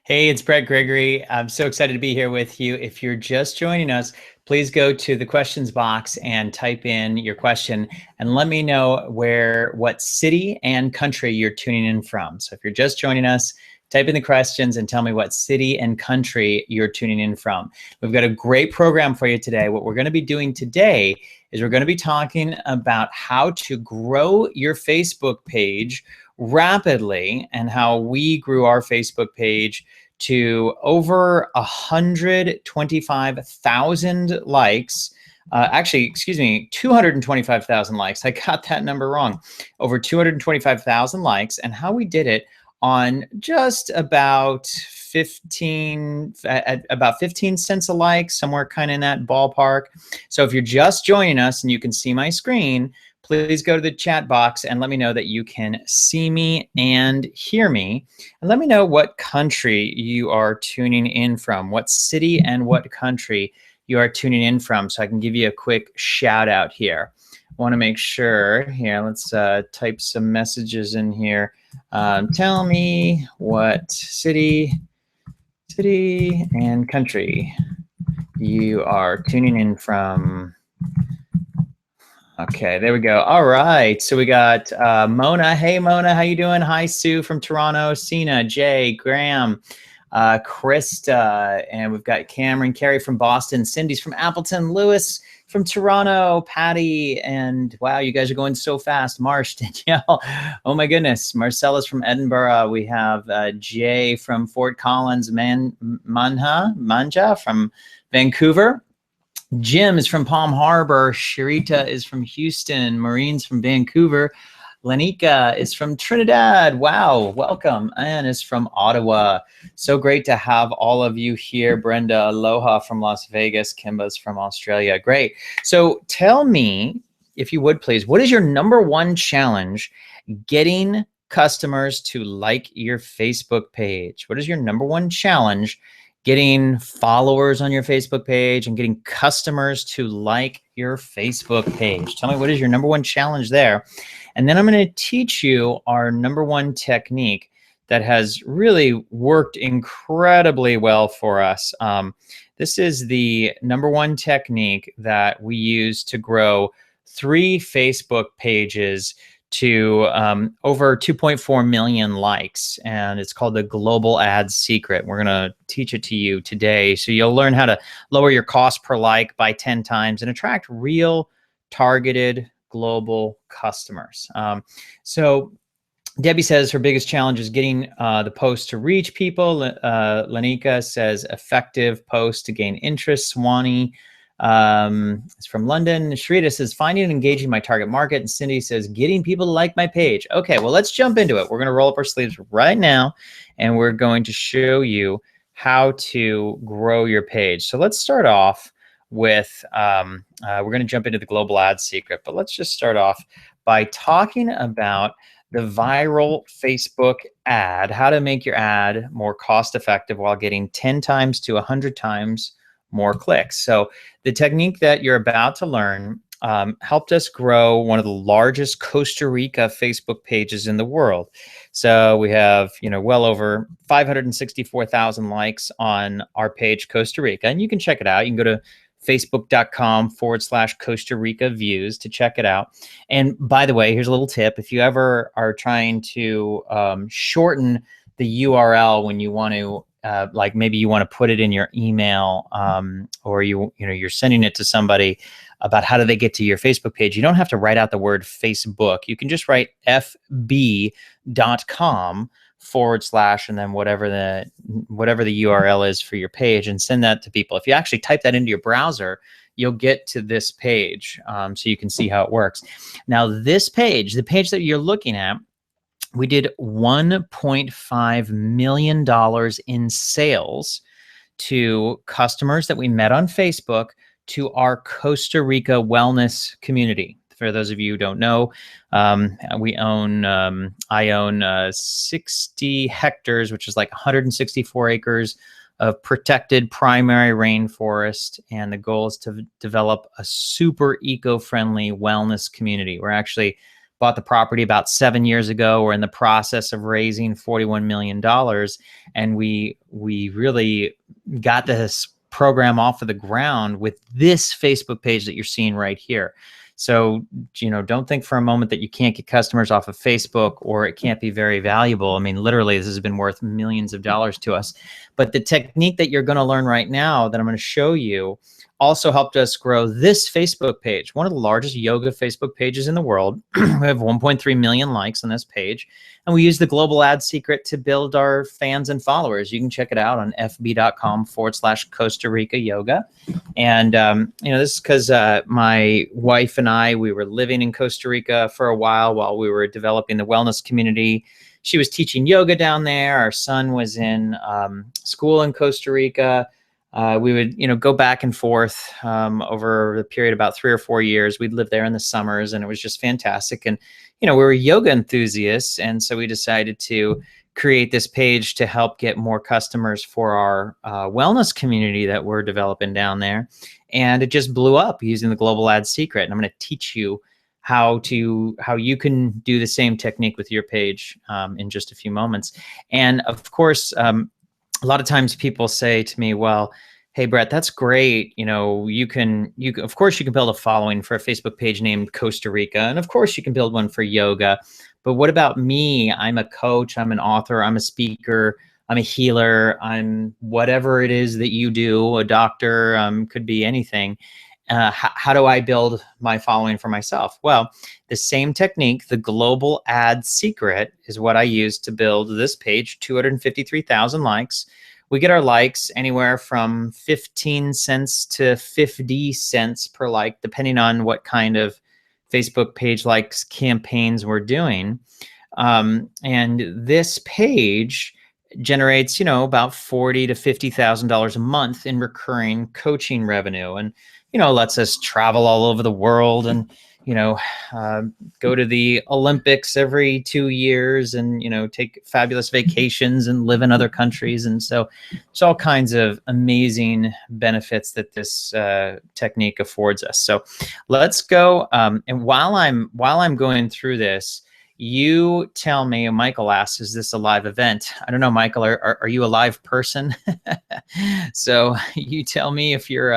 Hey, it's Brett Gregory. I'm so excited to be here with you. If you're just joining us, please go to the questions box and type in your question and let me know what city and country you're tuning in from. So if you're just joining us, type in the questions and tell me what city and country you're tuning in from. We've got a great program for you today. What we're going to be doing today is we're going to be talking about how to grow your Facebook page rapidly and how we grew our Facebook page to over 125,000 likes. Actually, excuse me, 225,000 likes. I got that number wrong. Over 225,000 likes, and how we did it on just about 15 at about 15 cents a like, somewhere kind of in that ballpark. So if you're just joining us and you can see my screen, please go to the chat box and let me know that you can see me and hear me. And let me know what country you are tuning in from, what city and what country you are tuning in from, so I can give you a quick shout out here. I want to make sure here, let's type some messages in here. Tell me what city and country you are tuning in from. Okay, there we go. All right, so we got Mona. Hey, Mona, how you doing? Hi, Sue from Toronto. Sina, Jay, Graham, Krista, and we've got Cameron, Carrie from Boston, Cindy's from Appleton, Lewis from Toronto, Patty, and wow, you guys are going so fast. Marsh, Danielle, oh my goodness. Marcella's from Edinburgh. We have Jay from Fort Collins, Manja from Vancouver. Jim is from Palm Harbor. Sharita is from Houston. Maureen's from Vancouver. Lanika is from Trinidad. Wow, welcome. Anne is from Ottawa. So great to have all of you here. Brenda, aloha from Las Vegas. Kimba's from Australia. Great. So tell me, if you would please, what is your number one challenge getting customers to like your Facebook page? What is your number one challenge getting followers on your Facebook page and getting customers to like your Facebook page? Tell me, what is your number one challenge there? And then I'm going to teach you our number one technique that has really worked incredibly well for us. This is the number one technique that we use to grow 3 Facebook pages to over 2.4 million likes, and it's called the Global Ads Secret. We're going to teach it to you today, so you'll learn how to lower your cost per like by 10 times and attract real targeted global customers. So Debbie says her biggest challenge is getting the post to reach people. Lanika says effective post to gain interest. Swanee it's from London. Sharita says finding and engaging my target market. And Cindy says getting people to like my page. Okay, well, let's jump into it. We're going to roll up our sleeves right now, and we're going to show you how to grow your page. So let's start off with, we're going to jump into the Global Ad Secret, but let's just start off by talking about the viral Facebook ad, how to make your ad more cost effective while getting 10 times to 100 times more clicks. So the technique that you're about to learn helped us grow one of the largest Costa Rica Facebook pages in the world. So we have, well over 564,000 likes on our page, Costa Rica, and you can check it out. You can go to facebook.com/Costa Rica views to check it out. And by the way, here's a little tip. If you ever are trying to shorten the URL when you want to, like maybe you want to put it in your email, or you're sending it to somebody about how do they get to your Facebook page, you don't have to write out the word Facebook. You can just write fb.com/ and then whatever the URL is for your page, and send that to people. If you actually type that into your browser, you'll get to this page, so you can see how it works. Now this page, the page that you're looking at, we did $1.5 million in sales to customers that we met on Facebook to our Costa Rica wellness community. For those of you who don't know, I own 60 hectares, which is like 164 acres of protected primary rainforest. And the goal is to develop a super eco-friendly wellness community. We're actually bought the property about 7 years ago. We're in the process of raising $41 million. And we really got this program off of the ground with this Facebook page that you're seeing right here. So, don't think for a moment that you can't get customers off of Facebook or it can't be very valuable. I mean, literally, this has been worth millions of dollars to us. But the technique that you're going to learn right now that I'm going to show you also helped us grow this Facebook page, one of the largest yoga Facebook pages in the world. We have 1.3 million likes on this page. And we use the global ad secret to build our fans and followers. You can check it out on fb.com/Costa Rica yoga. And, this is because my wife and I, we were living in Costa Rica for a while we were developing the wellness community. She was teaching yoga down there. Our son was in school in Costa Rica. We would, go back and forth over the period of about 3 or 4 years. We'd live there in the summers, and it was just fantastic. And, we were yoga enthusiasts, and so we decided to create this page to help get more customers for our wellness community that we're developing down there. And it just blew up using the global ad secret. And I'm going to teach you how you can do the same technique with your page in just a few moments. And of course, a lot of times people say to me, well, hey, Brett, that's great. You can, of course, you can build a following for a Facebook page named Costa Rica. And of course, you can build one for yoga. But what about me? I'm a coach, I'm an author, I'm a speaker, I'm a healer, I'm whatever it is that you do, a doctor, could be anything. How do I build my following for myself? Well, the same technique, the global ad secret, is what I use to build this page, 253,000 likes. We get our likes anywhere from 15 cents to 50 cents per like, depending on what kind of Facebook page likes campaigns we're doing. And this page generates, about $40,000 to $50,000 a month in recurring coaching revenue, and lets us travel all over the world and go to the Olympics every 2 years and take fabulous vacations and live in other countries. And so there's all kinds of amazing benefits that this technique affords us. So let's go. And while I'm going through this, you tell me. Michael asks, is this a live event? I don't know, Michael, are you a live person? So you tell me if you're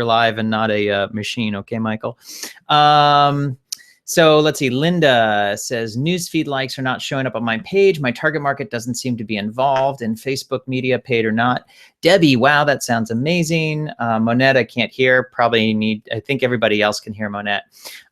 live and not a machine. Okay, Michael. So let's see. Linda says, newsfeed likes are not showing up on my page. My target market doesn't seem to be involved in Facebook media, paid or not. Debbie, wow, that sounds amazing. Monette, I can't hear. I think everybody else can hear Monette.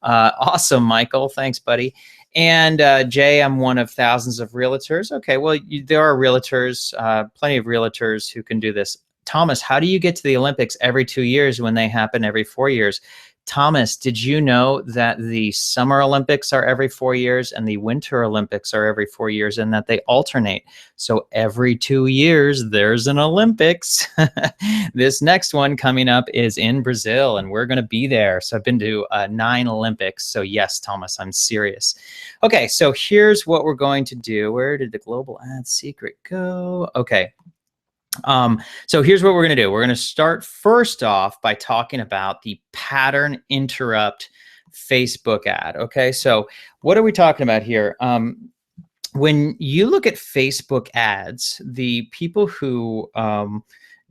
Awesome, Michael. Thanks, buddy. And Jay, I'm one of thousands of realtors. Okay, well, there are realtors, plenty of realtors who can do this. Thomas, how do you get to the Olympics every 2 years when they happen every 4 years? Thomas, did you know that the Summer Olympics are every 4 years and the Winter Olympics are every 4 years, and that they alternate? So every 2 years, there's an Olympics. This next one coming up is in Brazil, and we're going to be there. So I've been to 9 Olympics. So yes, Thomas, I'm serious. Okay, so here's what we're going to do. Where did the global ad secret go? Okay. So here's what we're going to do. We're going to start first off by talking about the pattern interrupt Facebook ad. Okay, so what are we talking about here? When you look at Facebook ads, the people who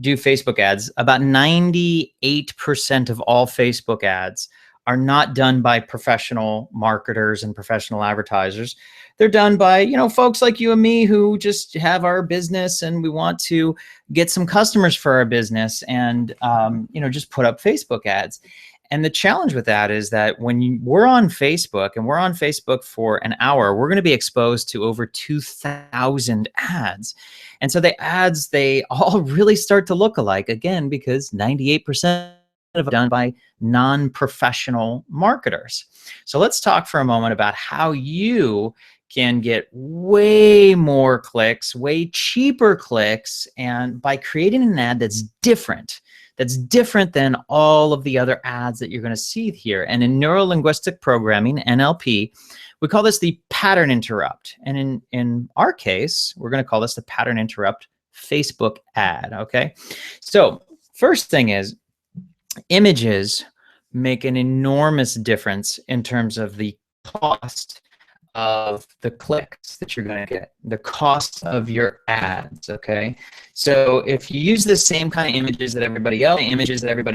do Facebook ads, about 98% of all Facebook ads are not done by professional marketers and professional advertisers. They're done by, folks like you and me who just have our business and we want to get some customers for our business and, just put up Facebook ads. And the challenge with that is that when we're on Facebook and we're on Facebook for an hour, we're going to be exposed to over 2,000 ads. And so the ads, they all really start to look alike, again, because 98% of done by non-professional marketers. So let's talk for a moment about how you can get way more clicks, way cheaper clicks, and by creating an ad that's different than all of the other ads that you're going to see here. And in neuro-linguistic programming, NLP, we call this the pattern interrupt. And in our case, we're going to call this the pattern interrupt Facebook ad, okay? So first thing is, images make an enormous difference in terms of the cost of the clicks that you're going to get, the cost of your ads, okay? So if you use the same kind of images that everybody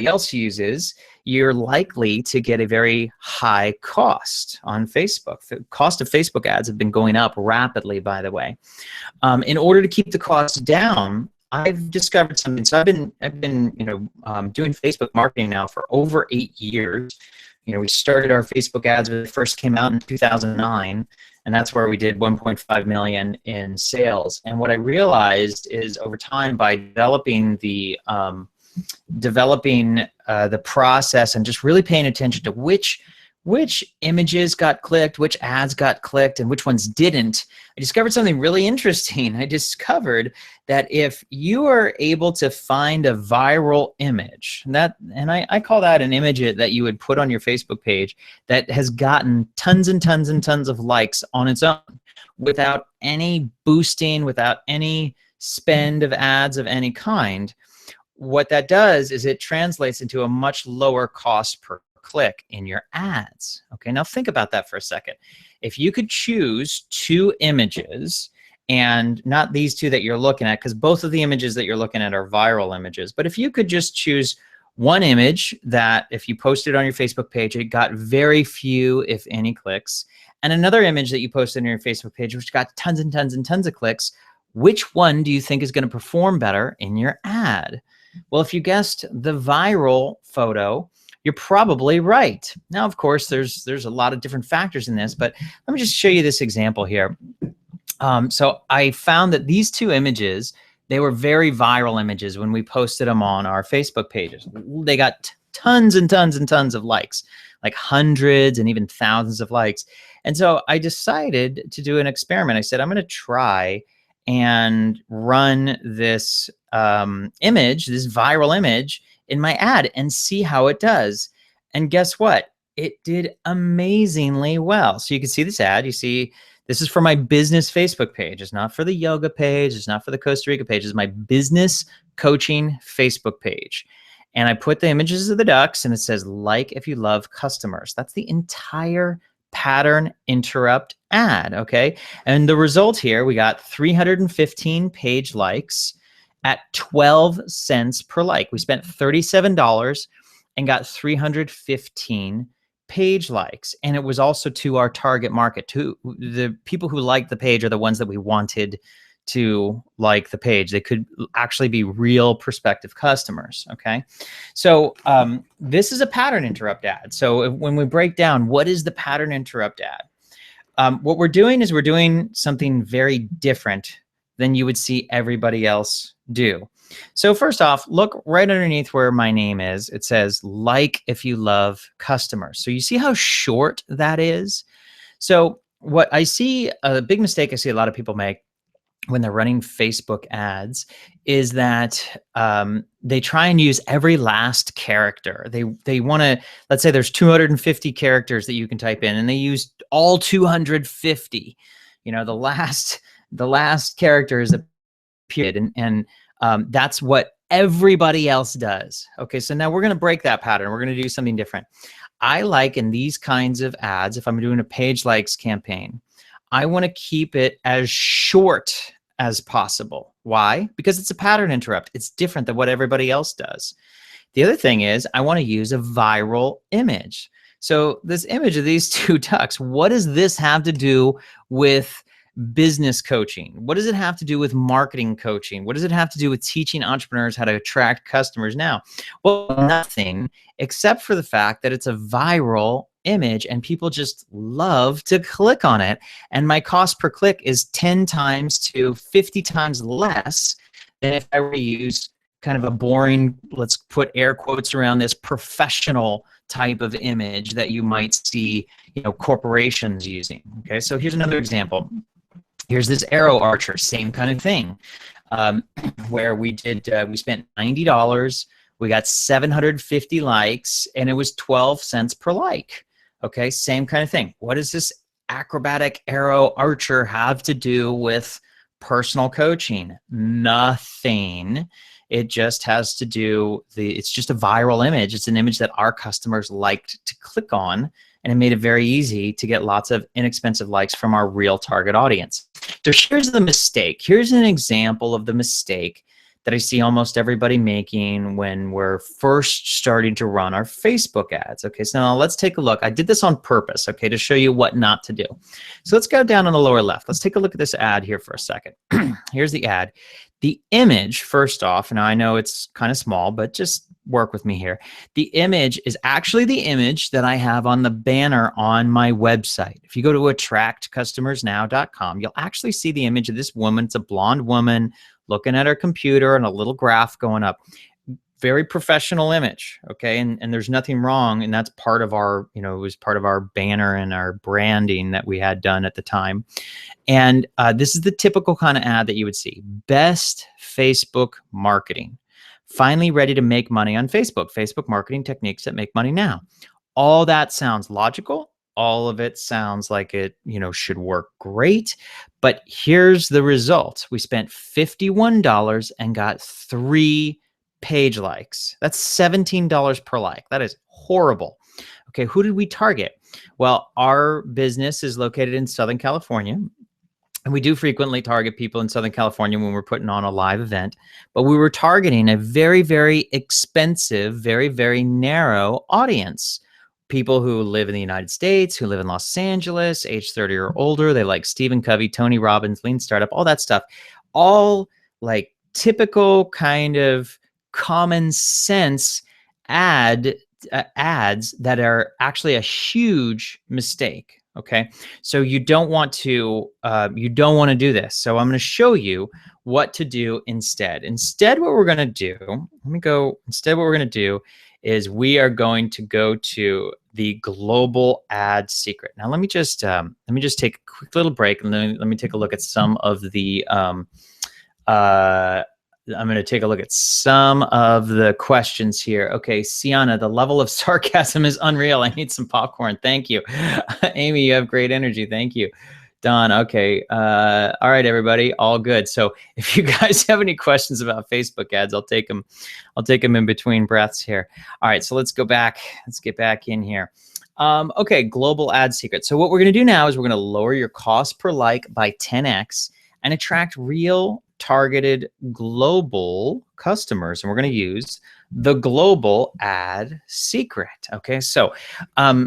else uses, you're likely to get a very high cost on Facebook. The cost of Facebook ads have been going up rapidly, by the way. In order to keep the costs down, I've discovered something. So I've been doing Facebook marketing now for over 8 years. We started our Facebook ads when it first came out in 2009, and that's where we did 1.5 million in sales. And what I realized is over time, by developing the process and just really paying attention to which images got clicked, which ads got clicked, and which ones didn't, I discovered something really interesting. I discovered that if you are able to find a viral image, and I call that an image that you would put on your Facebook page that has gotten tons and tons and tons of likes on its own, without any boosting, without any spend of ads of any kind, what that does is it translates into a much lower cost per click in your ads. Okay, now think about that for a second. If you could choose 2 images, and not these 2 that you're looking at, because both of the images that you're looking at are viral images, but if you could just choose one image that if you posted on your Facebook page, it got very few, if any, clicks, and another image that you posted on your Facebook page which got tons and tons and tons of clicks, which one do you think is going to perform better in your ad? Well, if you guessed the viral photo, you're probably right. Now, of course, there's a lot of different factors in this, but let me just show you this example here. So I found that these 2 images, they were very viral images when we posted them on our Facebook pages. They got tons and tons and tons of likes, like hundreds and even thousands of likes. And so I decided to do an experiment. I said, I'm going to try and run this image, this viral image, in my ad and see how it does. And guess what? It did amazingly well. So you can see this ad. You see, this is for my business Facebook page. It's not for the yoga page. It's not for the Costa Rica page. It's my business coaching Facebook page. And I put the images of the ducks, and it says, like if you love customers. That's the entire pattern interrupt ad, okay? And the result here, we got 315 page likes at 12 cents per like. We spent $37 and got 315 page likes. And it was also to our target market. To the people who liked the page are the ones that we wanted to like the page. They could actually be real prospective customers, okay? So this is a pattern interrupt ad. So when we break down, what is the pattern interrupt ad? What we're doing is we're doing something very different than you would see everybody else do. So first off, look right underneath where my name is. It says, like if you love customers. So you see how short that is? So what I see, a big mistake I see a lot of people make when they're running Facebook ads is that they try and use every last character. They want to, let's say there's 250 characters that you can type in, and they use all 250. The last character is a period, and that's what everybody else does. Okay, so now we're going to break that pattern. We're going to do something different. I like in these kinds of ads, if I'm doing a page likes campaign, I want to keep it as short as possible. Why? Because it's a pattern interrupt. It's different than what everybody else does. The other thing is I want to use a viral image. So this image of these 2 ducks, what does this have to do with business coaching? What does it have to do with marketing coaching? What does it have to do with teaching entrepreneurs how to attract customers now? Well, nothing, except for the fact that it's a viral image and people just love to click on it. And my cost per click is 10 times to 50 times less than if I were to use kind of a boring, let's put air quotes around this, professional type of image that you might see, corporations using. Okay, so here's another example. Here's this arrow archer, same kind of thing, where we spent $90, we got 750 likes, and it was 12 cents per like. Okay, same kind of thing. What does this acrobatic arrow archer have to do with personal coaching? Nothing. It just has to do, it's just a viral image. It's an image that our customers liked to click on, and it made it very easy to get lots of inexpensive likes from our real target audience. So here's the mistake. Here's an example of the mistake that I see almost everybody making when we're first starting to run our Facebook ads. Okay, so now let's take a look. I did this on purpose, okay, to show you what not to do. So let's go down on the lower left. Let's take a look at this ad here for a second. Here's the ad. The image, first off, now I know it's kind of small, but just work with me here. The image is actually the image that I have on the banner on my website. If you go to attractcustomersnow.com, you'll actually see the image of this woman. It's a blonde woman looking at her computer and a little graph going up. Very professional image, okay? And there's nothing wrong, and that's part of our, it was part of our banner and our branding that we had done at the time. And this is the typical kind of ad that you would see. Best Facebook marketing. Finally ready to make money on Facebook. Facebook marketing techniques that make money now. All that sounds logical. All of it sounds like it, should work great. But here's the result. We spent $51 and got 3 page likes. That's $17 per like. That is horrible. Okay, who did we target? Well, our business is located in Southern California. And we do frequently target people in Southern California when we're putting on a live event. But we were targeting a very, very expensive, very, very narrow audience. People who live in the United States, who live in Los Angeles, age 30 or older. They like Stephen Covey, Tony Robbins, Lean Startup, all that stuff. All like typical kind of common sense ads that are actually a huge mistake. Okay, so you don't want to do this. So I'm going to show you what to do instead. Instead, what we're going to do, what we're going to do is we are going to go to the global ad secret. Now, let me just take a quick little break and let me take a look at some of the I'm going to take a look at some of the questions here. Okay, Sienna, the level of sarcasm is unreal. I need some popcorn. Thank you. Amy, you have great energy. Thank you. Don, okay. All right, everybody, all good. So if you guys have any questions about Facebook ads, I'll take them in between breaths here. All right, so let's go back. Let's get back in here. Okay, global ad secret. So what we're going to do now is we're going to lower your cost per like by 10x and attract real targeted global customers. And we're going to use the global ad secret. Okay, so I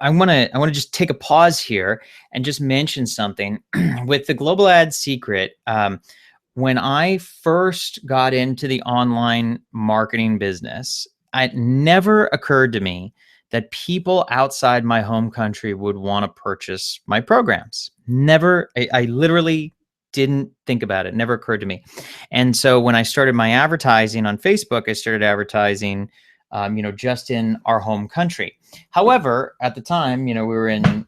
want to just take a pause here and just mention something. With the global ad secret, when I first got into the online marketing business, it never occurred to me that people outside my home country would want to purchase my programs. Never, I literally didn't think about it. Never occurred to me. And so when I started my advertising on Facebook, I started advertising just in our home country. However, at the time, we were in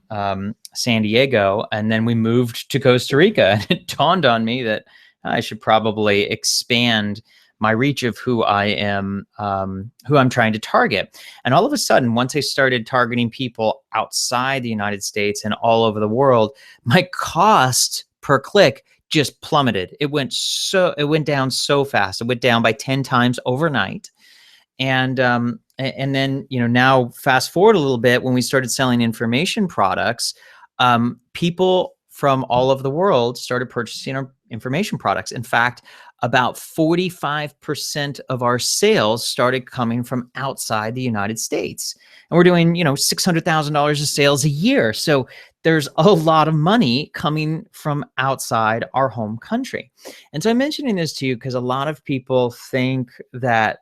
San Diego, and then we moved to Costa Rica, and it dawned on me that I should probably expand my reach of who I am, who I'm trying to target. And all of a sudden, once I started targeting people outside the United States and all over the world, my cost per click just plummeted. It went down so fast. It went down by 10 times overnight. And then, now fast forward a little bit, when we started selling information products, people from all over the world started purchasing our information products. In fact, about 45% of our sales started coming from outside the United States. And we're doing, $600,000 of sales a year. So there's a lot of money coming from outside our home country. And so I'm mentioning this to you because a lot of people think that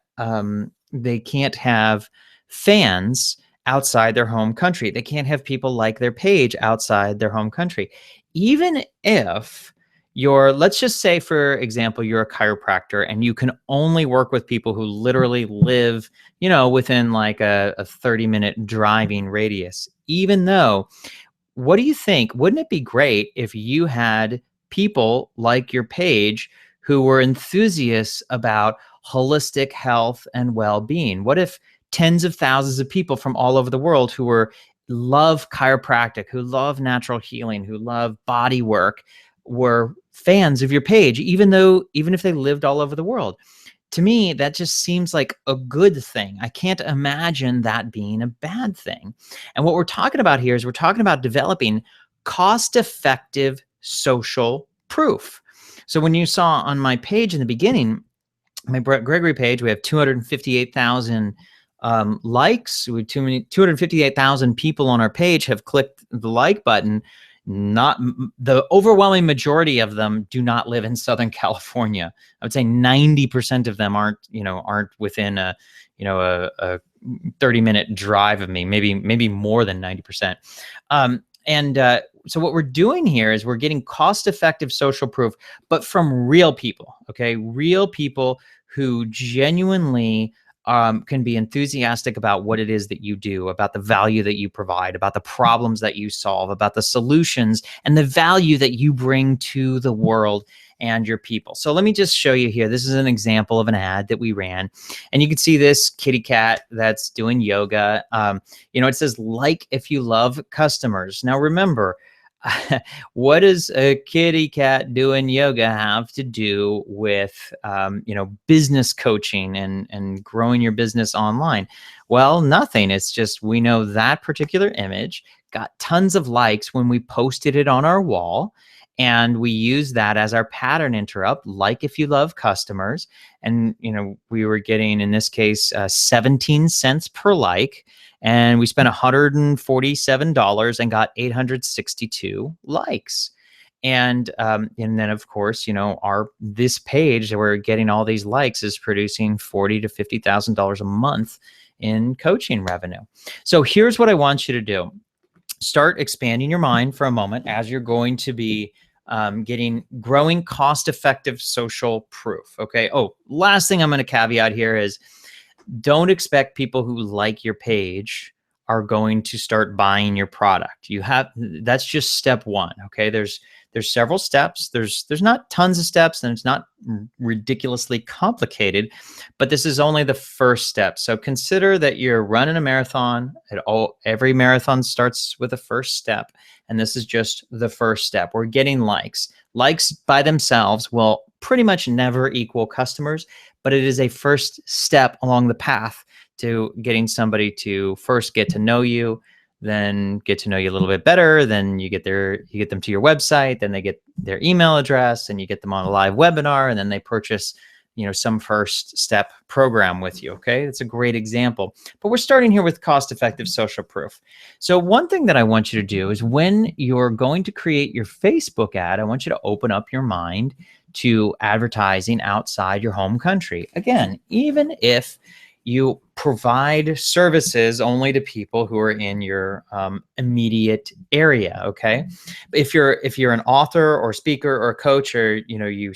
they can't have fans outside their home country. They can't have people like their page outside their home country. Even if let's just say, for example, you're a chiropractor and you can only work with people who literally live, within like a 30-minute driving radius. Even though, what do you think? Wouldn't it be great if you had people like your page who were enthusiasts about holistic health and well-being? What if tens of thousands of people from all over the world who love chiropractic, who love natural healing, who love body work, were fans of your page, even if they lived all over the world? to me, that just seems like a good thing. I can't imagine that being a bad thing. And what we're talking about here is we're talking about developing cost-effective social proof. So when you saw on my page in the beginning, my Brett Gregory page, we have 258,000 likes. We have 258,000 people on our page have clicked the like button. Not the overwhelming majority of them do not live in Southern California. I would say 90% of them aren't within a 30-minute drive of me, maybe more than 90%. So what we're doing here is we're getting cost-effective social proof, but from real people, okay? Real people who genuinely can be enthusiastic about what it is that you do, about the value that you provide, about the problems that you solve, about the solutions and the value that you bring to the world and your people. So let me just show you here. This is an example of an ad that we ran. And you can see this kitty cat that's doing yoga. It says, like if you love customers. Now remember, what does a kitty cat doing yoga have to do with business coaching and growing your business online? Well, nothing. It's just we know that particular image got tons of likes when we posted it on our wall. And we use that as our pattern interrupt, like if you love customers. And, we were getting, in this case, 17 cents per like. And we spent $147 and got 862 likes. And then, of course, this page that we're getting all these likes is producing $40,000 to $50,000 a month in coaching revenue. So here's what I want you to do. Start expanding your mind for a moment as you're going to be growing cost-effective social proof. Okay. Oh, last thing I'm going to caveat here is don't expect people who like your page are going to start buying your product. That's just step one. Okay. There's several steps. There's not tons of steps, and it's not ridiculously complicated, but this is only the first step. So consider that you're running a marathon. Every marathon starts with a first step, and this is just the first step. We're getting likes. Likes by themselves will pretty much never equal customers, but it is a first step along the path to getting somebody to first get to know you, then get to know you a little bit better. Then you get them to your website, then they get their email address, and you get them on a live webinar, and then they purchase, some first step program with you. Okay. That's a great example, but we're starting here with cost-effective social proof. So one thing that I want you to do is when you're going to create your Facebook ad, I want you to open up your mind to advertising outside your home country. Again, even if you provide services only to people who are in your immediate area. Okay, if you're an author or speaker or a coach, or you can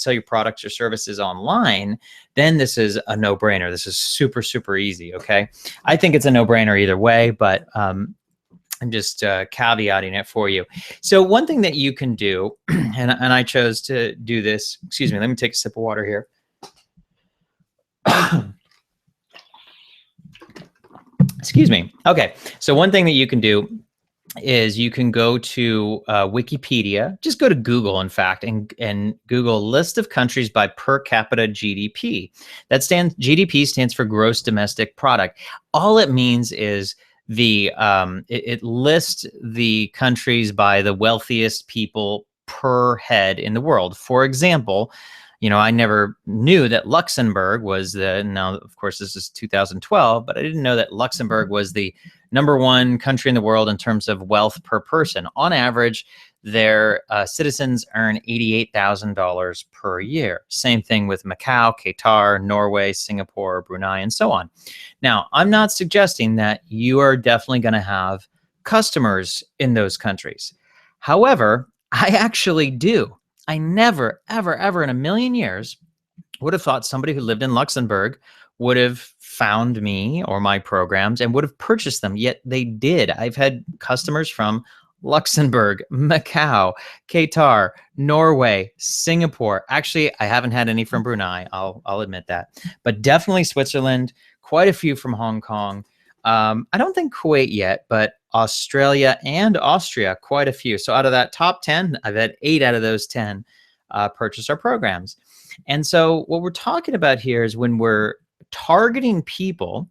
sell your products or services online, then this is a no-brainer. This is super, super easy. Okay, I think it's a no-brainer either way, but I'm just caveating it for you. So one thing that you can do, and I chose to do this. Excuse me. Let me take a sip of water here. Excuse me. Okay. So one thing that you can do is you can go to Wikipedia. Just go to Google, in fact, and Google list of countries by per capita GDP. GDP stands for gross domestic product. All it means is it lists the countries by the wealthiest people per head in the world. For example, I never knew that Luxembourg was now of course this is 2012, but I didn't know that Luxembourg was the #1 country in the world in terms of wealth per person. On average, their citizens earn $88,000 per year. Same thing with Macau, Qatar, Norway, Singapore, Brunei, and so on. Now, I'm not suggesting that you are definitely going to have customers in those countries. However, I actually do. I never, ever, ever in a million years would have thought somebody who lived in Luxembourg would have found me or my programs and would have purchased them, yet they did. I've had customers from Luxembourg, Macau, Qatar, Norway, Singapore. Actually, I haven't had any from Brunei, I'll admit that, but definitely Switzerland, quite a few from Hong Kong. I don't think Kuwait yet, but Australia and Austria, quite a few. So out of that top 10, I've had 8 out of those 10 purchase our programs. And so what we're talking about here is when we're targeting people,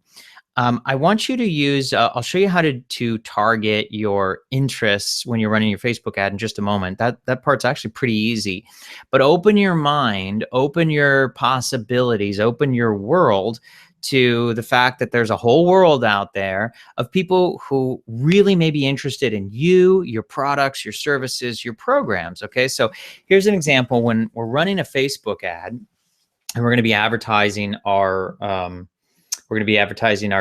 I want you to use, I'll show you how to target your interests when you're running your Facebook ad in just a moment. That part's actually pretty easy. But open your mind, open your possibilities, open your world to the fact that there's a whole world out there of people who really may be interested in you, your products, your services, your programs. Okay, so here's an example. When we're running a Facebook ad and we're going to be advertising our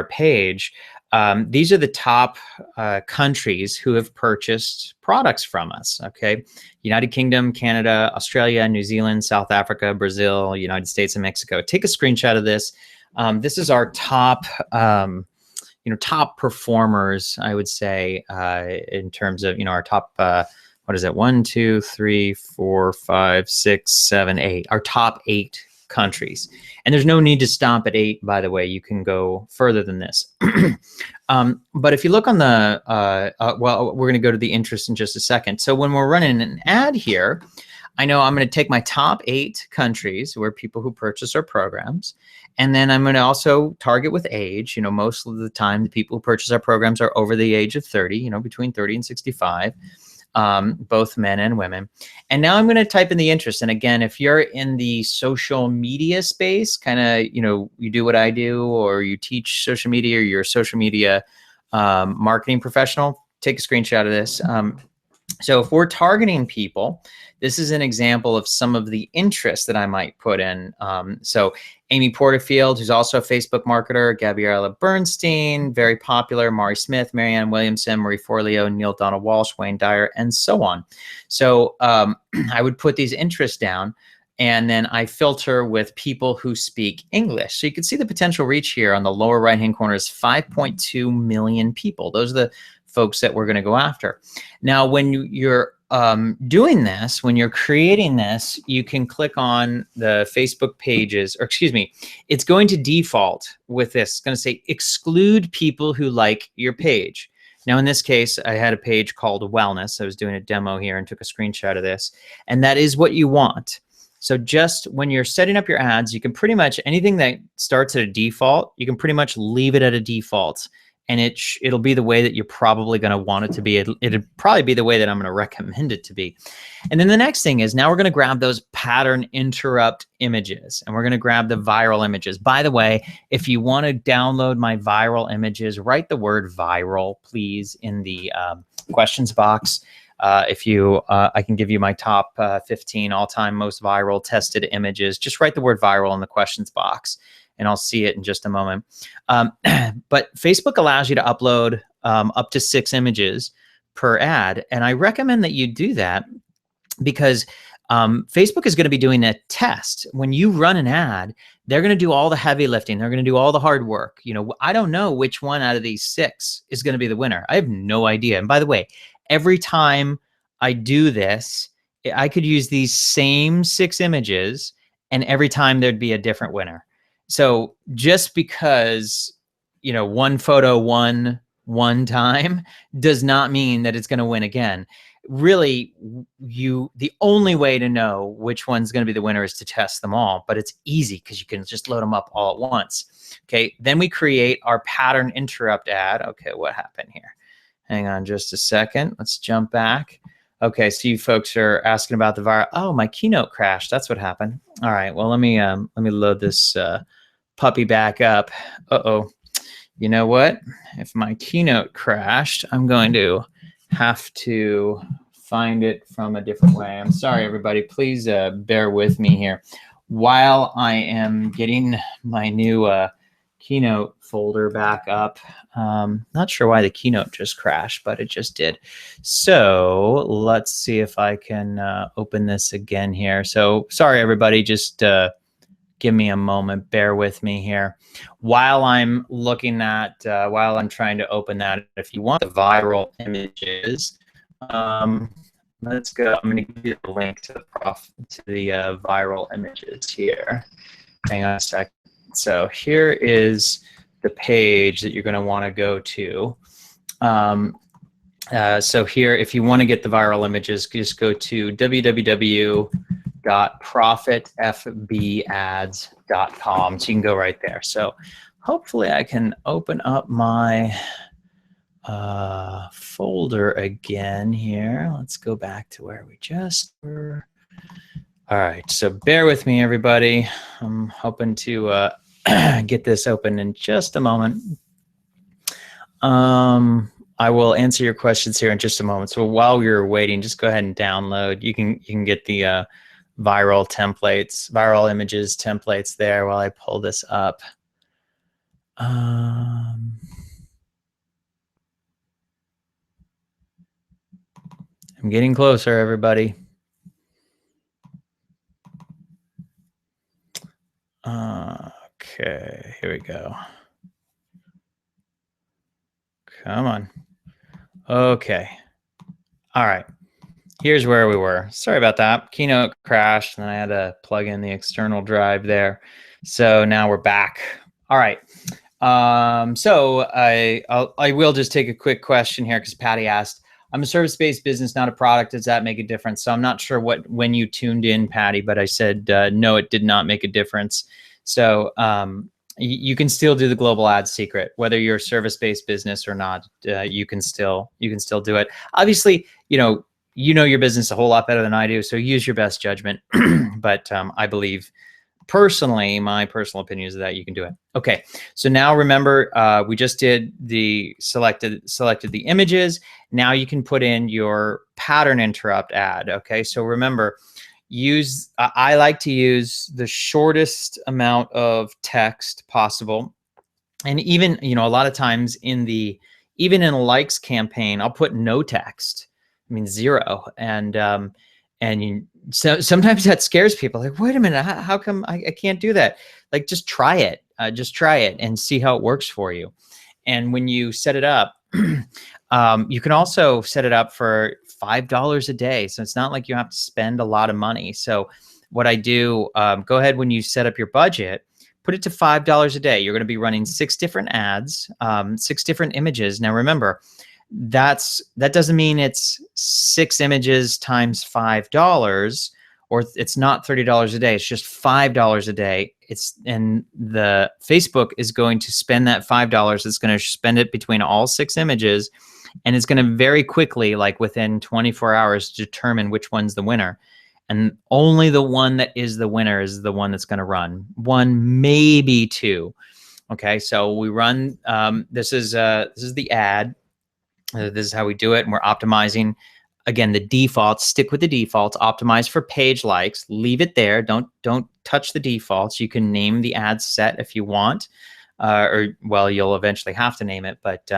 page. These are the top countries who have purchased products from us, okay? United Kingdom, Canada, Australia, New Zealand, South Africa, Brazil, United States, and Mexico. Take a screenshot of this. This is our top, top performers, I would say, in terms of, our top, what is it? 1, 2, 3, 4, 5, 6, 7, 8. Our top 8 countries. And there's no need to stop at 8, by the way. You can go further than this. But if you look on the, well, we're going to go to the interest in just a second. So when we're running an ad here, I know I'm going to take my top 8 countries where people who purchase our programs. And then I'm going to also target with age. Most of the time, the people who purchase our programs are over the age of 30, between 30 and 65. Both men and women. And now I'm going to type in the interest. And again, if you're in the social media space, kind of, you do what I do, or you teach social media, or you're a social media marketing professional, take a screenshot of this. So if we're targeting people, this is an example of some of the interests that I might put in. So Amy Porterfield, who's also a Facebook marketer, Gabriella Bernstein, very popular, Mari Smith, Marianne Williamson, Marie Forleo, Neil Donald Walsh, Wayne Dyer, and so on. So I would put these interests down, and then I filter with people who speak English. So you can see the potential reach here on the lower right-hand corner is 5.2 million people. Those are the folks that we're going to go after. Now, when you're doing this, when you're creating this, you can click on the Facebook pages, or excuse me, it's going to default with this. It's going to say exclude people who like your page. Now, in this case, I had a page called Wellness. I was doing a demo here and took a screenshot of this, and that is what you want. So just when you're setting up your ads, you can pretty much, anything that starts at a default, you can pretty much leave it at a default. And it'll be the way that you're probably going to want it to be. It'll probably be the way that I'm going to recommend it to be. And then the next thing is, now we're going to grab those pattern interrupt images, and we're going to grab the viral images. By the way, if you want to download my viral images, write the word viral, please, in the questions box. I can give you my top 15 all-time most viral tested images. Just write the word viral in the questions box, and I'll see it in just a moment. But Facebook allows you to upload up to 6 images per ad. And I recommend that you do that because Facebook is going to be doing a test. When you run an ad, they're going to do all the heavy lifting. They're going to do all the hard work. I don't know which one out of these 6 is going to be the winner. I have no idea. And by the way, every time I do this, I could use these same 6 images, and every time there'd be a different winner. So just because, one photo won one time does not mean that it's going to win again. Really, the only way to know which one's going to be the winner is to test them all, but it's easy because you can just load them up all at once. Okay, then we create our pattern interrupt ad. Okay, what happened here? Hang on just a second. Let's jump back. Okay, so you folks are asking about the viral. Oh, my Keynote crashed. That's what happened. All right, well, let me load this puppy back up. Uh-oh. You know what? If my Keynote crashed, I'm going to have to find it from a different way. I'm sorry, everybody. Please bear with me here while I am getting my new Keynote folder back up. Not sure why the Keynote just crashed, but it just did. So let's see if I can open this again here. So sorry, everybody. Just give me a moment. Bear with me here. While I'm looking at, while I'm trying to open that, if you want the viral images, let's go. I'm going to give you the link to the viral images here. Hang on a sec. So here is the page that you're going to want to go to. So here, if you want to get the viral images, just go to www.facebook.com www.profitfbads.com. So you can go right there. So hopefully I can open up my folder again here. Let's go back to where we just were. All right, so bear with me, everybody. I'm hoping to get this open in just a moment. I will answer your questions here in just a moment. So while you're waiting, just go ahead and download. You can get the viral templates, viral images templates there while I pull this up. I'm getting closer, everybody. Okay, here we go. Come on. Okay. All right. Here's where we were. Sorry about that. Keynote crashed, and then I had to plug in the external drive there. So now we're back. All right. So I will just take a quick question here because Patty asked, I'm a service-based business, not a product. Does that make a difference? So I'm not sure when you tuned in, Patty, but I said, no, it did not make a difference. So you can still do the global ad secret, whether you're a service-based business or not. You can still do it. Obviously, you know your business a whole lot better than I do, so use your best judgment. But I believe, personally, my personal opinion is that you can do it. Okay, so now remember, we just did the selected the images. Now you can put in your pattern interrupt ad. Okay, so remember, I like to use the shortest amount of text possible. And even, a lot of times even in a likes campaign, I'll put no text. I mean, 0. So sometimes that scares people. Like, wait a minute, how come I can't do that? Like, just try it. Just try it and see how it works for you. And when you set it up, you can also set it up for $5 a day. So it's not like you have to spend a lot of money. So what I do, go ahead when you set up your budget, put it to $5 a day. You're going to be running 6 different ads, 6 different images. Now remember, that doesn't mean it's 6 images times $5, or it's not $30 a day. It's just $5 a day. And the Facebook is going to spend that $5. It's going to spend it between all 6 images, and it's going to very quickly, like within 24 hours, determine which one's the winner. And only the one that is the winner is the one that's going to run. 1, maybe 2. Okay, so we run. This is the ad. This is how we do it, and we're optimizing. Again, the defaults. Stick with the defaults. Optimize for page likes. Leave it there. Don't touch the defaults. You can name the ad set if you want, or well, you'll eventually have to name it. But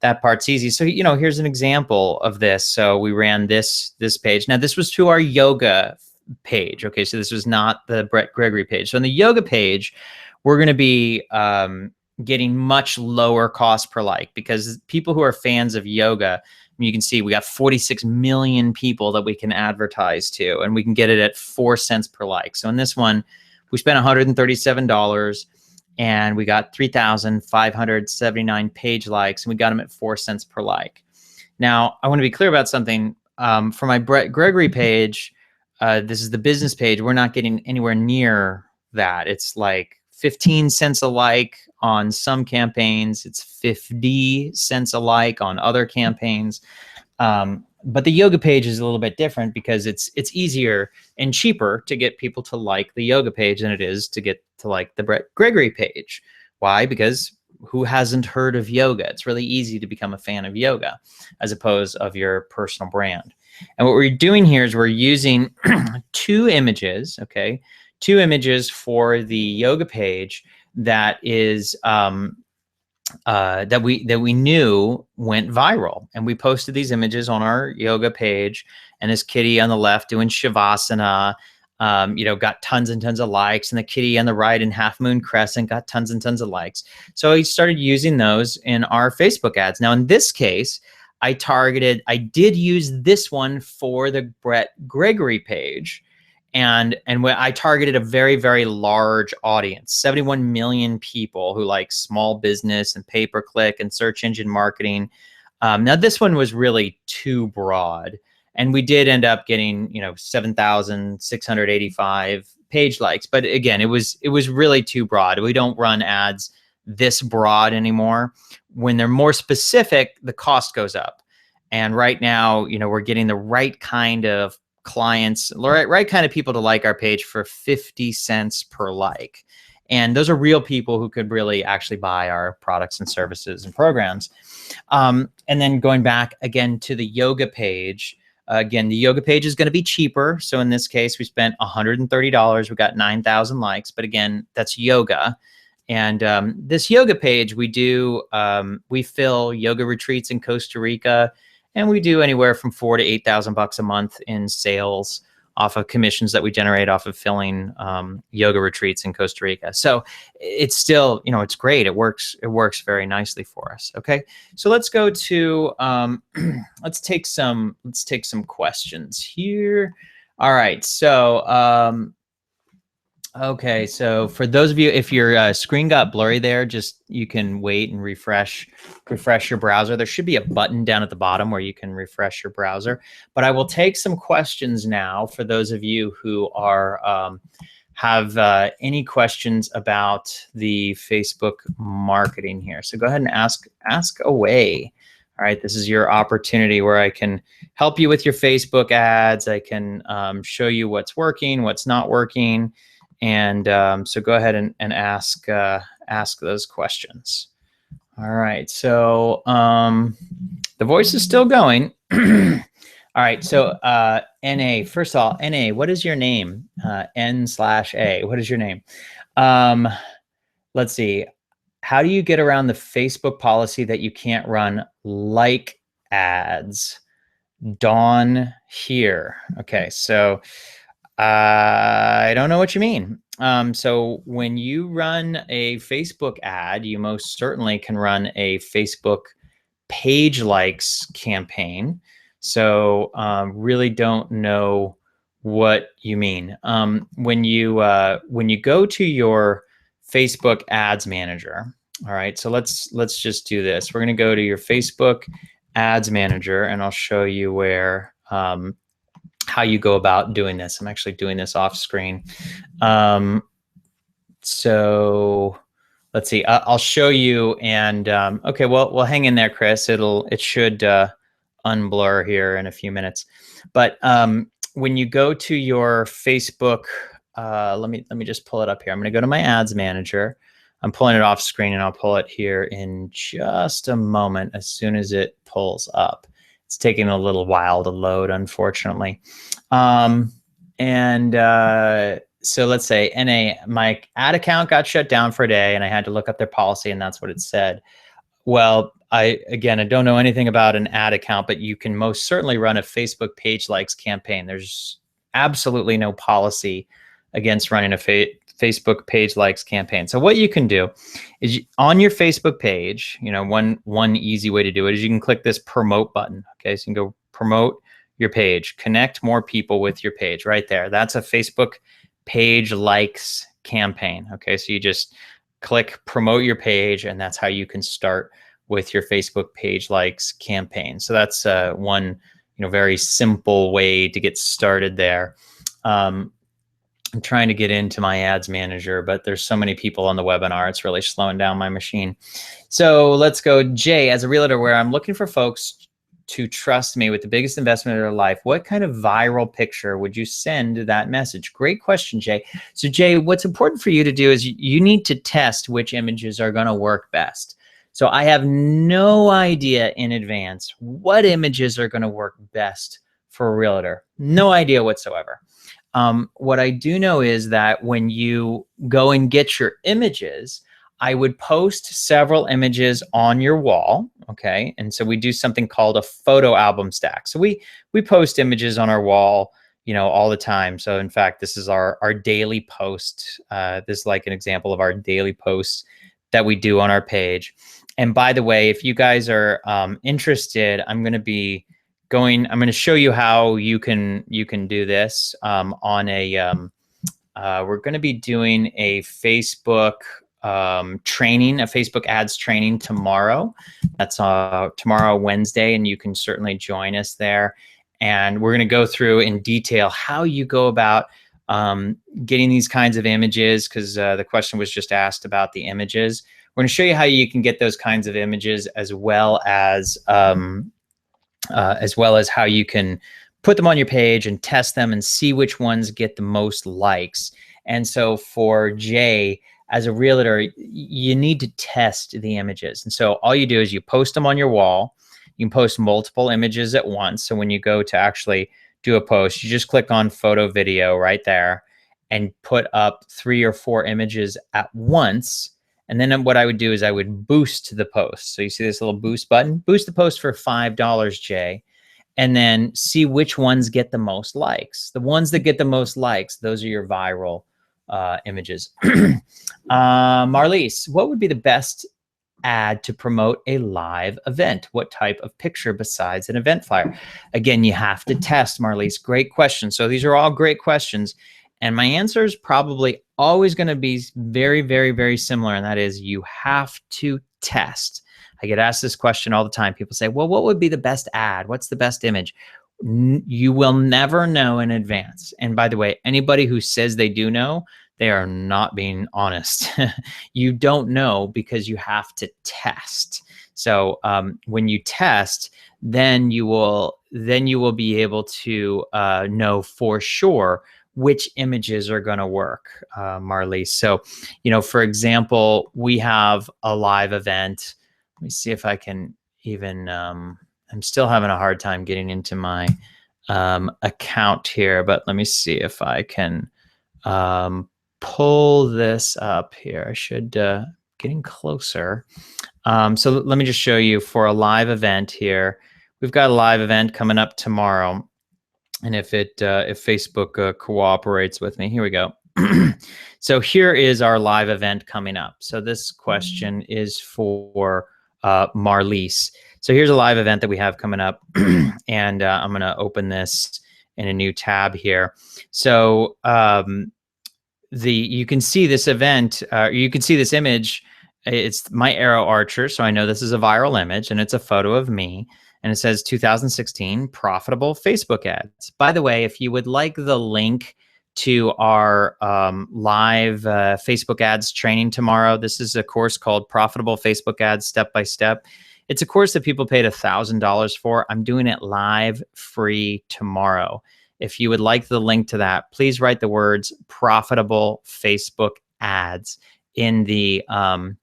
that part's easy. So here's an example of this. So we ran this page. Now this was to our yoga page. Okay, so this was not the Brett Gregory page. So on the yoga page, we're going to be getting much lower cost per like, because people who are fans of yoga, you can see we got 46 million people that we can advertise to, and we can get it at 4 cents per like. So in this one, we spent $137 and we got 3,579 page likes, and we got them at 4 cents per like. Now, I want to be clear about something. For my Brett Gregory page, this is the business page. We're not getting anywhere near that. It's like 15 cents a like on some campaigns. It's 50 cents a like on other campaigns. But the yoga page is a little bit different because it's easier and cheaper to get people to like the yoga page than it is to get to like the Brett Gregory page. Why? Because who hasn't heard of yoga? It's really easy to become a fan of yoga as opposed of your personal brand. And what we're doing here is we're using 2 images, okay? 2 images for the yoga page that is that we knew went viral, and we posted these images on our yoga page. And this kitty on the left doing shavasana, got tons and tons of likes, and the kitty on the right in Half Moon Crescent got tons and tons of likes. So we started using those in our Facebook ads. Now in this case, I did use this one for the Brett Gregory page. And when I targeted a very, very large audience, 71 million people who like small business and pay-per-click and search engine marketing. Now this one was really too broad. And we did end up getting, 7,685 page likes. But again, it was really too broad. We don't run ads this broad anymore. When they're more specific, the cost goes up. And right now, we're getting the right kind of clients, right kind of people to like our page for 50 cents per like. And those are real people who could really actually buy our products and services and programs. And then going back again to the yoga page, again, the yoga page is going to be cheaper. So in this case, we spent $130. We got 9,000 likes. But again, that's yoga. And this yoga page, we fill yoga retreats in Costa Rica, and we do anywhere from $4,000 to $8,000 a month in sales off of commissions that we generate off of filling yoga retreats in Costa Rica. So it's still, it's great. It works very nicely for us. Okay, so let's go to let's take some questions here. All right, so okay, so for those of you, if your screen got blurry there, you can wait and refresh your browser. There should be a button down at the bottom where you can refresh your browser. But I will take some questions now for those of you who are have any questions about the Facebook marketing here. So go ahead and ask away. All right, this is your opportunity where I can help you with your Facebook ads. I can show you what's working, what's not working. And so go ahead and ask those questions. All right, so the voice is still going. All right, so NA, first of all, NA, what is your name? N/A, what is your name? Let's see, how do you get around the Facebook policy that you can't run like ads? Dawn here. Okay, so I don't know what you mean. So when you run a Facebook ad, you most certainly can run a Facebook page likes campaign. So really don't know what you mean. When you go to your Facebook ads manager, all right, so let's just do this. We're going to go to your Facebook ads manager, and I'll show you where how you go about doing this. I'm actually doing this off screen. So let's see, I'll show you. And okay, well, hang in there, Chris. It should unblur here in a few minutes. But when you go to your Facebook, let me just pull it up here. I'm going to go to my ads manager. I'm pulling it off screen, and I'll pull it here in just a moment as soon as it pulls up. It's taking a little while to load, unfortunately. So let's say NA, my ad account got shut down for a day, and I had to look up their policy, and that's what it said. Well, I don't know anything about an ad account, but you can most certainly run a Facebook page likes campaign. There's absolutely no policy against running a Facebook page likes campaign. So what you can do is on your Facebook page, one easy way to do it is you can click this promote button. Okay, so you can go promote your page, connect more people with your page right there. That's a Facebook page likes campaign. Okay, so you just click promote your page, and that's how you can start with your Facebook page likes campaign. So that's one very simple way to get started there. I'm trying to get into my ads manager, but there's so many people on the webinar, it's really slowing down my machine. So let's go, Jay, as a realtor where I'm looking for folks to trust me with the biggest investment of their life, what kind of viral picture would you send that message? Great question, Jay. So Jay, what's important for you to do is you need to test which images are going to work best. So I have no idea in advance what images are going to work best for a realtor. No idea whatsoever. What I do know is that when you go and get your images, I would post several images on your wall, okay? And so we do something called a photo album stack. So we post images on our wall, all the time. So in fact, this is our daily post. This is like an example of our daily posts that we do on our page. And by the way, if you guys are interested, I'm going to show you how you can do this on a, we're going to be doing a Facebook training, a Facebook ads training tomorrow. That's tomorrow, Wednesday, and you can certainly join us there. And we're going to go through in detail how you go about getting these kinds of images, because the question was just asked about the images. We're going to show you how you can get those kinds of images, as well as how you can put them on your page and test them and see which ones get the most likes. And so for Jay, as a realtor, you need to test the images. And so all you do is you post them on your wall. You can post multiple images at once. So when you go to actually do a post, you just click on photo video right there and put up 3 or 4 images at once. And then what I would do is I would boost the post. So you see this little boost button, boost the post for $5, Jay, and then see which ones get the most likes. The ones that get the most likes, those are your viral images. Marlise, what would be the best ad to promote a live event? What type of picture besides an event flyer? Again, you have to test, Marlise. Great question. So these are all great questions. And my answer is probably always going to be very, very, very similar. And that is, you have to test. I get asked this question all the time. People say, well, what would be the best ad? What's the best image? You will never know in advance. And by the way, anybody who says they do know, they are not being honest. You don't know because you have to test. So when you test, then you will be able to know for sure which images are going to work, Marlise. So, for example, we have a live event. Let me see if I can even, I'm still having a hard time getting into my account here, but let me see if I can pull this up here. I should, getting closer. So let me just show you for a live event here. We've got a live event coming up tomorrow. And if Facebook cooperates with me, here we go. So here is our live event coming up. So this question is for Marlise. So here's a live event that we have coming up. And I'm going to open this in a new tab here. So you can see this event, you can see this image. It's my Arrow Archer. So I know this is a viral image, and it's a photo of me. And it says 2016 profitable Facebook ads. By the way, if you would like the link to our live Facebook ads training tomorrow, this is a course called Profitable Facebook Ads Step by Step. It's a course that people paid $1,000 for. I'm doing it live, free tomorrow. If you would like the link to that, please write the words profitable Facebook ads in the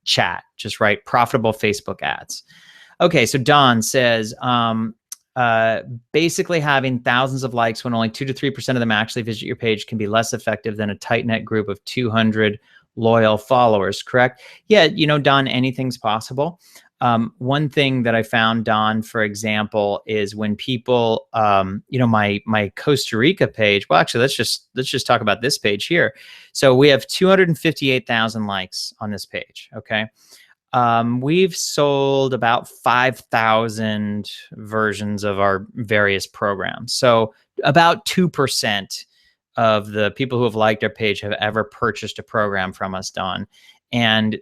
chat. Just write profitable Facebook ads. Okay, so Don says, basically having thousands of likes when only 2 to 3% of them actually visit your page can be less effective than a tight-knit group of 200 loyal followers, correct? Yeah, Don, anything's possible. One thing that I found, Don, for example, is when people, my Costa Rica page. Well, actually, let's just talk about this page here. So we have 258,000 likes on this page. Okay, we've sold about 5,000 versions of our various programs. So about 2% of the people who have liked our page have ever purchased a program from us, Don, and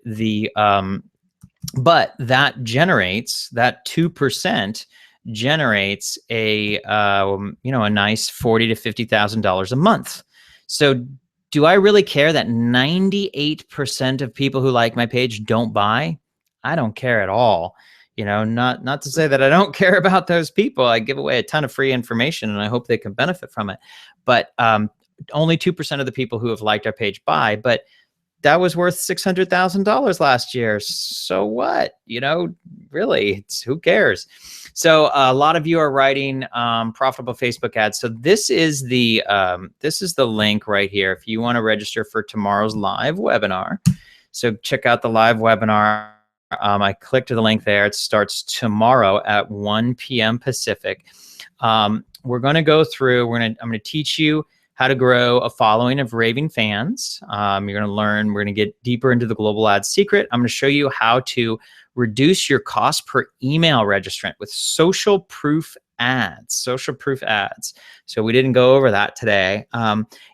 but that 2% generates a nice $40,000 to $50,000 a month. So do I really care that 98% of people who like my page don't buy? I don't care at all. Not to say that I don't care about those people. I give away a ton of free information, and I hope they can benefit from it. But only 2% of the people who have liked our page buy. But that was worth $600,000 last year. So what? Really, who cares? So a lot of you are writing profitable Facebook ads. So this is the link right here if you want to register for tomorrow's live webinar. So check out the live webinar. I clicked the link there. It starts tomorrow at 1 p.m. Pacific. We're going to go through. I'm going to teach you how to grow a following of raving fans. You're going to learn, we're going to get deeper into the global ad secret. I'm going to show you how to reduce your cost per email registrant with social proof ads. So we didn't go over that today.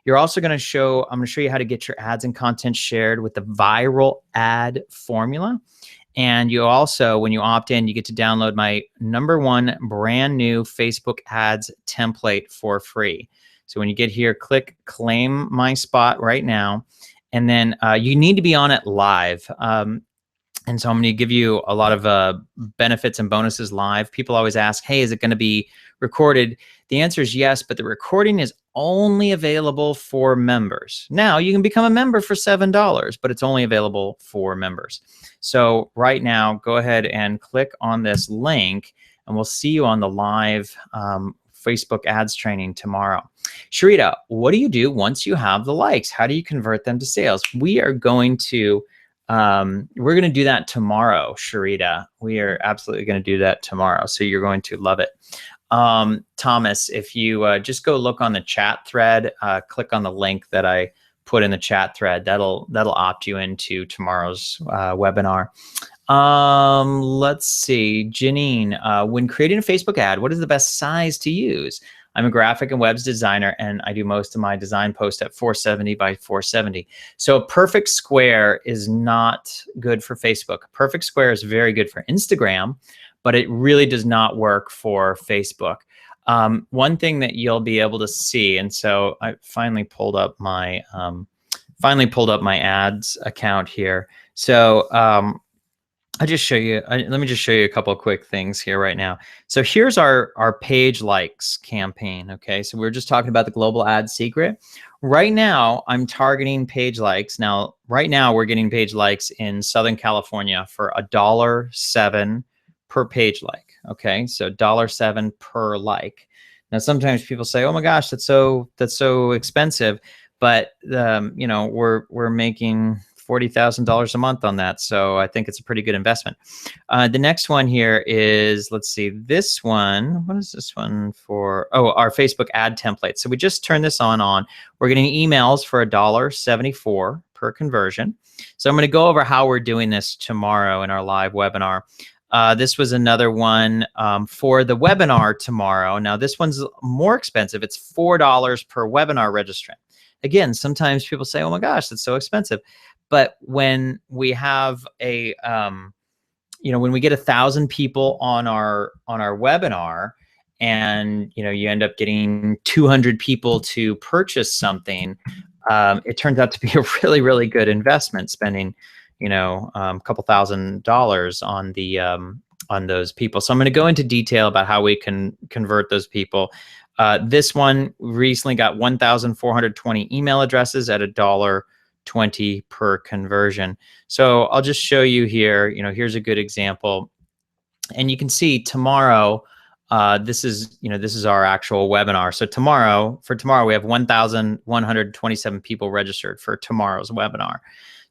You're also going to I'm going to show you how to get your ads and content shared with the viral ad formula. And you also, when you opt in, you get to download my #1 brand new Facebook ads template for free. So when you get here, click claim my spot right now. And then you need to be on it live. And so I'm going to give you a lot of benefits and bonuses live. People always ask, hey, is it going to be recorded? The answer is yes, but the recording is only available for members. Now, you can become a member for $7, but it's only available for members. So right now, go ahead and click on this link, and we'll see you on the live Facebook ads training tomorrow. Sharita, what do you do once you have the likes? How do you convert them to sales? We are going to do that tomorrow, Sharita. We are absolutely going to do that tomorrow. So you're going to love it. Thomas, if you just go look on the chat thread, click on the link that I put in the chat thread, that'll opt you into tomorrow's webinar. Let's see, Janine, when creating a Facebook ad, what is the best size to use? I'm a graphic and webs designer, and I do most of my design posts at 470 by 470. So a perfect square is not good for Facebook. A perfect square is very good for Instagram, but it really does not work for Facebook. One thing that you'll be able to see, and so I finally pulled up my ads account here. So let me just show you a couple of quick things here right now. So here's our page likes campaign. Okay, so we're just talking about the global ad secret. Right now, I'm targeting page likes. Now, right now, we're getting page likes in Southern California for $1.07 per page like. Okay, so $1.07 per like. Now, sometimes people say, "Oh my gosh, that's so expensive," but we're making $40,000 a month on that. So I think it's a pretty good investment. The next one here is, let's see, this one. What is this one for? Oh, our Facebook ad template. So we just turned this on. We're getting emails for $1.74 per conversion. So I'm going to go over how we're doing this tomorrow in our live webinar. This was another one for the webinar tomorrow. Now this one's more expensive. It's $4 per webinar registrant. Again, sometimes people say, "Oh my gosh, that's so expensive." But when we have when we get 1,000 people on our webinar, and you end up getting 200 people to purchase something, it turns out to be a really, really good investment. Spending a couple $1,000s on those people. So I'm going to go into detail about how we can convert those people. This one recently got 1,420 email addresses at $1.20 per conversion. So I'll just show you here. Here's a good example, and you can see tomorrow. This is our actual webinar. So for tomorrow we have 1,127 people registered for tomorrow's webinar.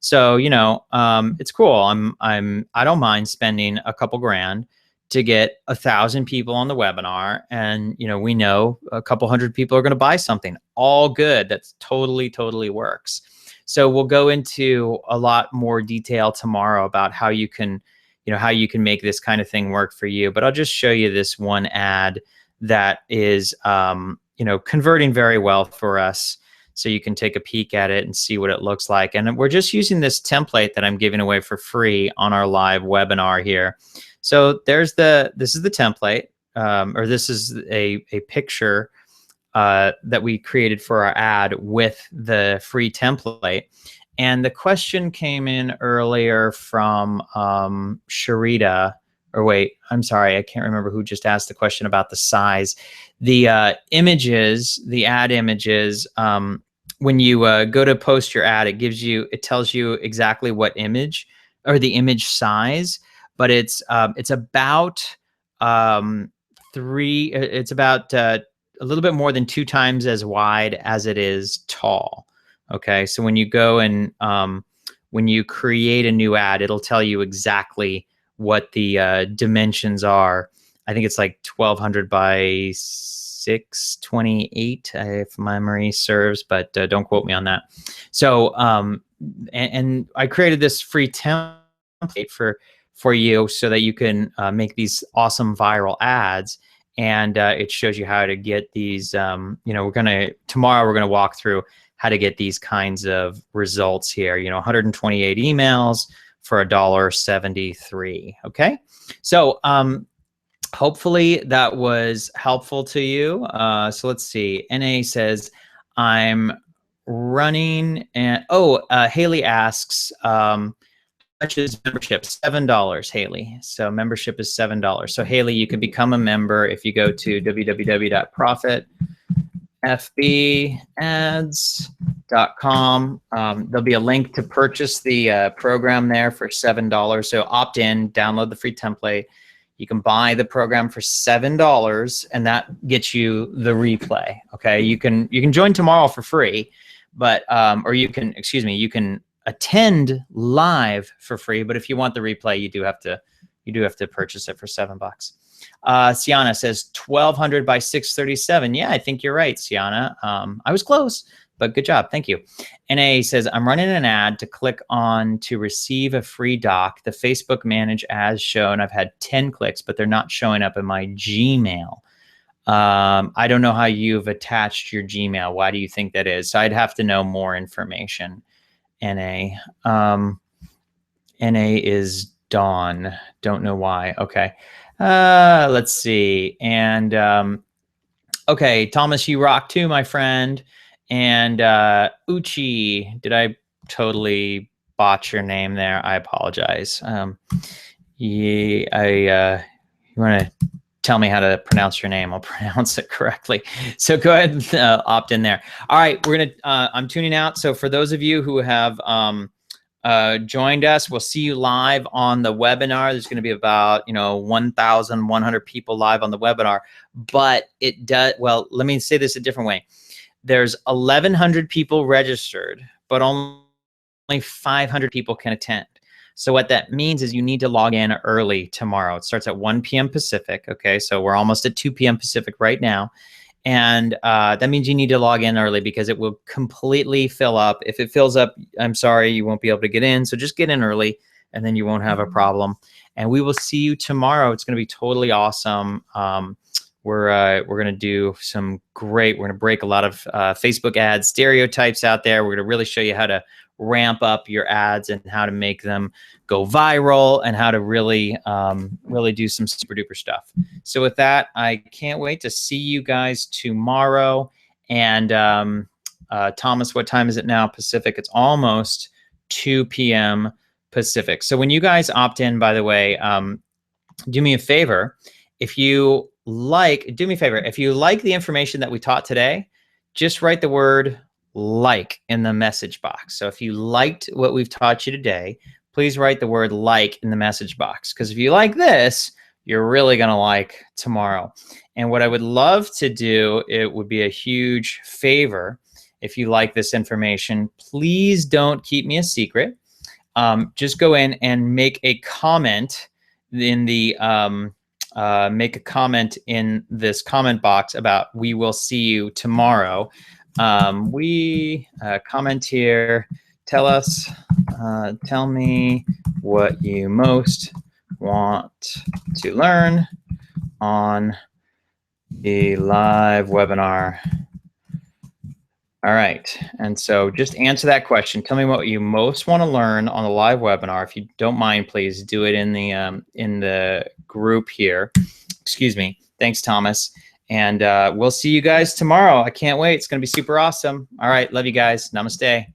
So it's cool. I don't mind spending a couple grand to get 1,000 people on the webinar, and we know a couple hundred people are going to buy something. All good. That's totally works. So we'll go into a lot more detail tomorrow about how you can make this kind of thing work for you. But I'll just show you this one ad that is converting very well for us, so you can take a peek at it and see what it looks like. And we're just using this template that I'm giving away for free on our live webinar here. So this is the template, or this is a picture that we created for our ad with the free template. And the question came in earlier from Sharita, or wait, I'm sorry, I can't remember who just asked the question about the size. The images, the ad images, when you go to post your ad, it tells you exactly what image or the image size, but it's about a little bit more than 2 times as wide as it is tall. Okay, so when you go and when you create a new ad, it'll tell you exactly what the dimensions are. I think it's like 1,200 by 628, if memory serves, but don't quote me on that. So and I created this free template for you so that you can make these awesome viral ads. And it shows you how to get these. Tomorrow we're gonna walk through how to get these kinds of results here. 128 emails, for $1.73. Okay, so hopefully that was helpful to you. So let's see. NA says, I'm running, and Haley asks, how much is membership? $7, Haley. So membership is $7. So Haley, you can become a member if you go to www.profitfbads.com. There'll be a link to purchase the program there for $7. So opt in, download the free template. You can buy the program for $7, and that gets you the replay. Okay, you can join tomorrow for free, but or you can attend live for free. But if you want the replay, you do have to purchase it for $7. Sienna says 1200 by 637. Yeah, I think you're right, Sienna. I was close, but good job. Thank you. NA says, I'm running an ad to click on to receive a free doc. The Facebook Manage as shown. I've had 10 clicks, but they're not showing up in my Gmail. I don't know how you've attached your Gmail. Why do you think that is? So I'd have to know more information. NA. NA is Dawn. Don't know why. Okay. Let's see. And okay, Thomas, you rock too, my friend. And Uchi, did I totally botch your name there? I apologize. You want to tell me how to pronounce your name? I'll pronounce it correctly. So go ahead and opt in there. All right, I'm tuning out. So for those of you who have joined us, we'll see you live on the webinar. There's going to be about 1,100 people live on the webinar. But it does, well, let me say this a different way. There's 1,100 people registered, but only 500 people can attend. So what that means is you need to log in early tomorrow. It starts at 1 p.m. Pacific. Okay, so we're almost at 2 p.m. Pacific right now. And that means you need to log in early because it will completely fill up. If it fills up, I'm sorry, you won't be able to get in. So just get in early and then you won't have a problem. And we will see you tomorrow. It's going to be totally awesome. We're going to do some great, we're going to break a lot of Facebook ad stereotypes out there. We're going to really show you how to ramp up your ads and how to make them go viral and how to really, really do some super duper stuff. So with that, I can't wait to see you guys tomorrow. And Thomas, what time is it now Pacific? It's almost 2 p.m. Pacific. So when you guys opt in, by the way, do me a favor. If you do me a favor. If you like the information that we taught today, just write the word like in the message box. So if you liked what we've taught you today, please write the word like in the message box. Because if you like this, you're really going to like tomorrow. And what I would love to do, it would be a huge favor. If you like this information, please don't keep me a secret. Just go in and make a comment in the make a comment in this comment box about we will see you tomorrow. Comment here, tell me what you most want to learn on the live webinar. All right, and so just answer that question. Tell me what you most want to learn on the live webinar. If you don't mind, please do it in the group here. Excuse me. Thanks, Thomas. And we'll see you guys tomorrow. I can't wait. It's going to be super awesome. All right, love you guys. Namaste.